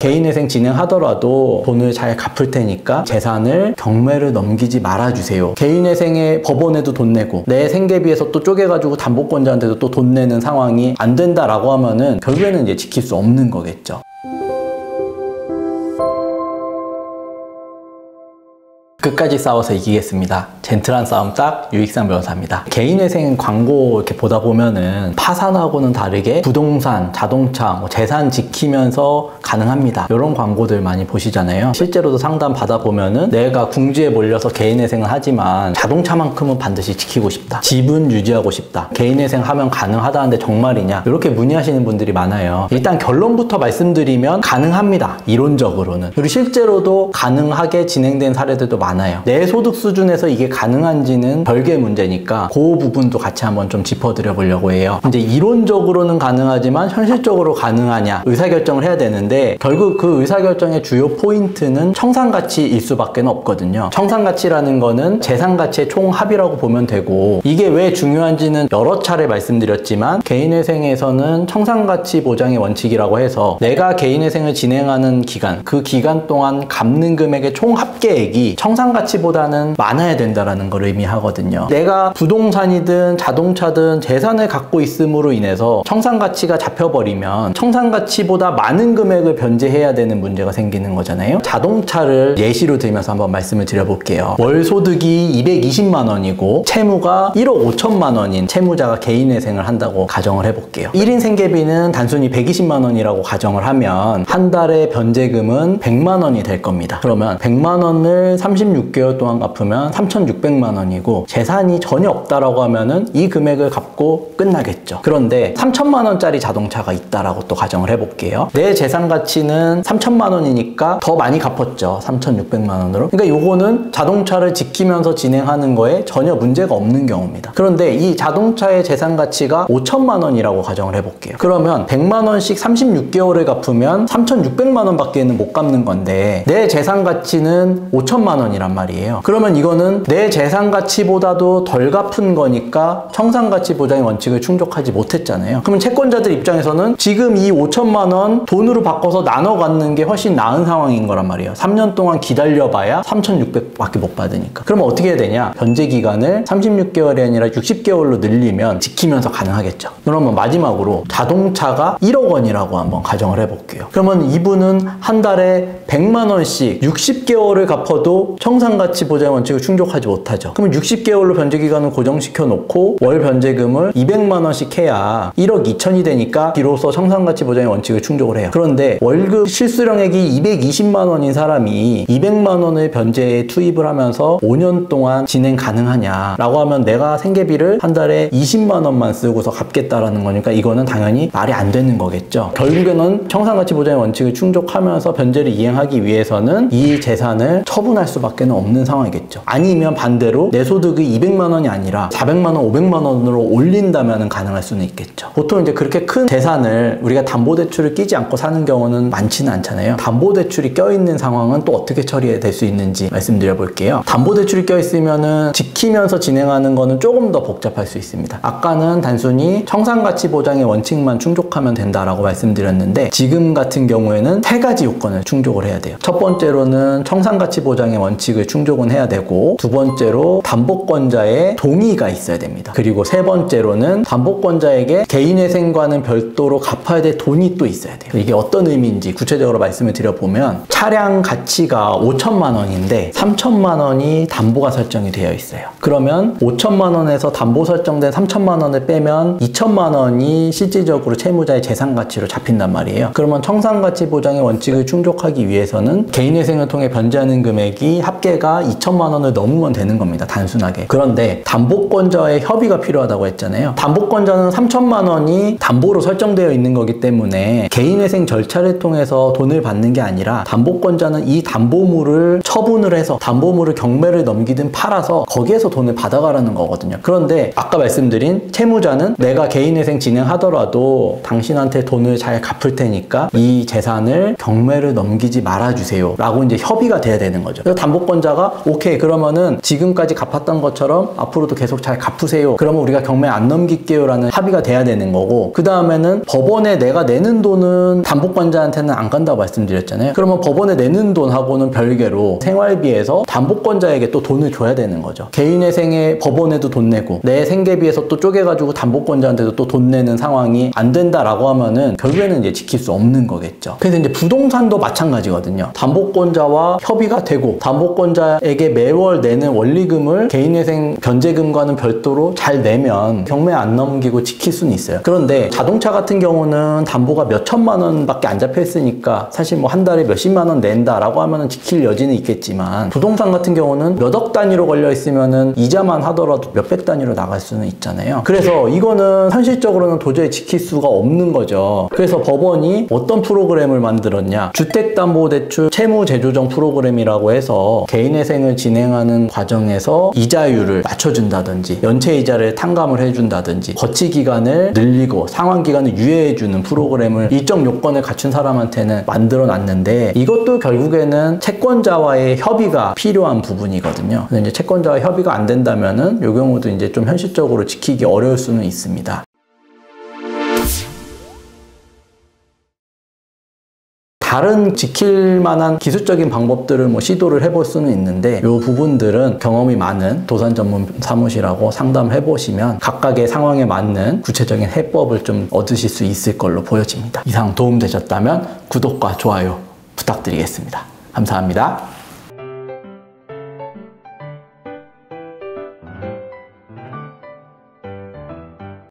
개인회생 진행하더라도 돈을 잘 갚을 테니까 재산을 경매를 넘기지 말아주세요. 개인회생에 법원에도 돈 내고 내 생계비에서 또 쪼개가지고 담보권자한테도 또 돈 내는 상황이 안 된다라고 하면은 결국에는 이제 지킬 수 없는 거겠죠. 끝까지 싸워서 이기겠습니다. 젠틀한 싸움 짝 유익상 변호사입니다. 개인회생 광고 이렇게 보다 보면은 파산하고는 다르게 부동산, 자동차, 재산 지키면서 가능합니다. 이런 광고들 많이 보시잖아요. 실제로도 상담 받아보면은 내가 궁지에 몰려서 개인회생을 하지만 자동차만큼은 반드시 지키고 싶다. 집은 유지하고 싶다. 개인회생 하면 가능하다는데 정말이냐? 이렇게 문의하시는 분들이 많아요. 일단 결론부터 말씀드리면 가능합니다. 이론적으로는. 그리고 실제로도 가능하게 진행된 사례들도 많아요. 내 소득 수준에서 이게 가능한지는 별개의 문제니까 그 부분도 같이 한번 좀 짚어드려 보려고 해요. 이제 이론적으로는 가능하지만 현실적으로 가능하냐 의사결정을 해야 되는데 결국 그 의사결정의 주요 포인트는 청산가치일 수밖에 없거든요. 청산가치라는 거는 재산가치의 총합이라고 보면 되고 이게 왜 중요한지는 여러 차례 말씀드렸지만 개인회생에서는 청산가치 보장의 원칙이라고 해서 내가 개인회생을 진행하는 기간 그 기간 동안 갚는 금액의 총합계액이 청산가치보다는 많아야 된다라는 걸 의미하거든요. 내가 부동산이든 자동차든 재산을 갖고 있음으로 인해서 청산가치가 잡혀버리면 청산가치보다 많은 금액을 변제해야 되는 문제가 생기는 거잖아요. 자동차를 예시로 들면서 한번 말씀을 드려볼게요. 월 소득이 220만 원이고 채무가 1억 5천만 원인 채무자가 개인회생을 한다고 가정을 해볼게요. 1인 생계비는 단순히 120만 원이라고 가정을 하면 한 달에 변제금은 100만 원이 될 겁니다. 그러면 100만 원을 36개월 동안 갚으면 3,600만 원이고 재산이 전혀 없다라고 하면은 이 금액을 갚고 끝나겠죠. 그런데 3천만 원짜리 자동차가 있다라고 또 가정을 해볼게요. 내 재산 가치는 3천만 원이니까 더 많이 갚았죠. 3,600만 원으로. 그러니까 요거는 자동차를 지키면서 진행하는 거에 전혀 문제가 없는 경우입니다. 그런데 이 자동차의 재산 가치가 5천만 원이라고 가정을 해볼게요. 그러면 100만 원씩 36개월을 갚으면 3,600만 원밖에는 못 갚는 건데 내 재산 가치는 5천만 원이란 말이에요. 그러면 이거는 내 재산 가치보다도 덜 갚은 거니까 청산가치 보장의 원칙을 충족하지 못했잖아요. 그러면 채권자들 입장에서는 지금 이 5천만 원 돈으로 바꿔서 나눠 갖는 게 훨씬 나은 상황인 거란 말이에요. 3년 동안 기다려봐야 3,600밖에 못 받으니까. 그러면 어떻게 해야 되냐? 변제 기간을 36개월이 아니라 60개월로 늘리면 지키면서 가능하겠죠. 그러면 마지막으로 자동차가 1억 원이라고 한번 가정을 해볼게요. 그러면 이분은 한 달에 100만 원씩 60개월을 갚아도 청산가치 보장 원칙을 충족하지 못하죠. 그러면 60개월로 변제기간을 고정시켜 놓고 월 변제금을 200만 원씩 해야 1억 2천이 되니까 비로소 청산가치 보장의 원칙을 충족을 해요. 그런데 월급 실수령액이 220만 원인 사람이 200만 원을 변제에 투입을 하면서 5년 동안 진행 가능하냐라고 하면 내가 생계비를 한 달에 20만 원만 쓰고서 갚겠다라는 거니까 이거는 당연히 말이 안 되는 거겠죠. 결국에는 청산가치 보장의 원칙을 충족하면서 변제를 이행하기 위해서는 이 재산을 처분할 수밖에 없는 상황이겠죠. 아니면 반대로 내 소득이 200만 원이 아니라 400만 원, 500만 원으로 올린다면 가능할 수는 있겠죠. 보통 이제 그렇게 큰 재산을 우리가 담보대출을 끼지 않고 사는 경우는 많지는 않잖아요. 담보대출이 껴있는 상황은 또 어떻게 처리될 수 있는지 말씀드려 볼게요. 담보대출이 껴있으면은 지키면서 진행하는 거는 조금 더 복잡할 수 있습니다. 아까는 단순히 청산가치 보장의 원칙만 충족하면 된다라고 말씀드렸는데 지금 같은 경우에는 세 가지 요건을 충족을 해야 돼요. 첫 번째로는 청산가치 보장의 원칙을 충족은 해야 되고 두 번째로 담보권자의 동의가 있어야 됩니다. 그리고 세 번째로는 담보권자에게 개인회생과는 별도로 갚아야 될 돈이 또 있어야 돼요. 이게 어떤 의미인지 구체적으로 말씀을 드려보면 차량 가치가 5천만 원인데 3천만 원이 담보가 설정이 되어 있어요. 그러면 5천만 원에서 담보 설정된 3천만 원을 빼면 2천만 원이 실질적으로 채무자의 재산 가치로 잡힌단 말이에요. 그러면 청산가치 보장의 원칙을 충족하기 위해서는 개인회생을 통해 변제하는 금액이 합계가 2천만 원을 넘으면 되는 겁니다. 단순하게. 그런데 담보권자의 협의가 필요하다고 했잖아요. 담보권자는 3천만 원이 담보로 설정되어 있는 거기 때문에 개인회생 절차를 통해서 돈을 받는 게 아니라 담보권자는 이 담보물을 처분을 해서 담보물을 경매를 넘기든 팔아서 거기에서 돈을 받아가라는 거거든요. 그런데 아까 말씀드린 채무자는 내가 개인회생 진행하더라도 당신한테 돈을 잘 갚을 테니까 이 재산을 경매를 넘기지 말아주세요 라고 이제 협의가 돼야 되는 거죠. 그래서 담보권자가 오케이 그러면은 지금까지 갚았던 것처럼 앞으로도 계속 잘 갚으세요. 그러면 우리가 경매 안 넘길게요 라는 합의가 돼야 되는 거고, 그 다음에는 법원에 내가 내는 돈은 담보권자한테는 안 간다고 말씀드렸잖아요. 그러면 법원에 내는 돈하고는 별개로 생활비에서 담보권자에게 또 돈을 줘야 되는 거죠. 개인회생에 법원에도 돈 내고 내 생계비에서 또 쪼개가지고 담보권자한테도 또 돈 내는 상황이 안 된다라고 하면은 결국에는 이제 지킬 수 없는 거겠죠. 그래서 이제 부동산도 마찬가지거든요. 담보권자와 협의가 되고 담보권자에게 매월 내는 원리금을 개인회생 변제금과는 별도로 잘 내면 경매 안 넘기고 지킬 수는 있어요. 그런데 자동차 같은 경우는 담보가 몇 천만 원밖에 안 잡혀 있으니까 사실 뭐 한 달에 몇십만 원 낸다라고 하면은 지킬 여지는 있겠지만, 부동산 같은 경우는 몇 억 단위로 걸려 있으면은 이자만 하더라도 몇백 단위로 나갈 수는 있잖아요. 그래서 이거는 현실적으로는 도저히 지킬 수가 없는 거죠. 그래서 법원이 어떤 프로그램을 만들었냐, 주택담보대출 채무재조정 프로그램이라고 해서 개인회생을 진행하는 과정에서 이자율을 낮춰준다든지 연체이자를 탕감을 해준다든지 거치기간을 늘리고 상환기간을 유예해주는 프로그램을 일정 요건을 갖춘 사람한테는 만들어 놨는데, 이것도 결국에는 채권자와의 협의가 필요한 부분이거든요. 그래서 이제 채권자와 협의가 안 된다면은 이 경우도 이제 좀 현실적으로 지키기 어려울 수는 있습니다. 다른 지킬 만한 기술적인 방법들을 뭐 시도를 해볼 수는 있는데, 이 부분들은 경험이 많은 도산 전문 사무실하고 상담해 보시면 각각의 상황에 맞는 구체적인 해법을 좀 얻으실 수 있을 걸로 보여집니다. 이상 도움되셨다면 구독과 좋아요 부탁드리겠습니다. 감사합니다.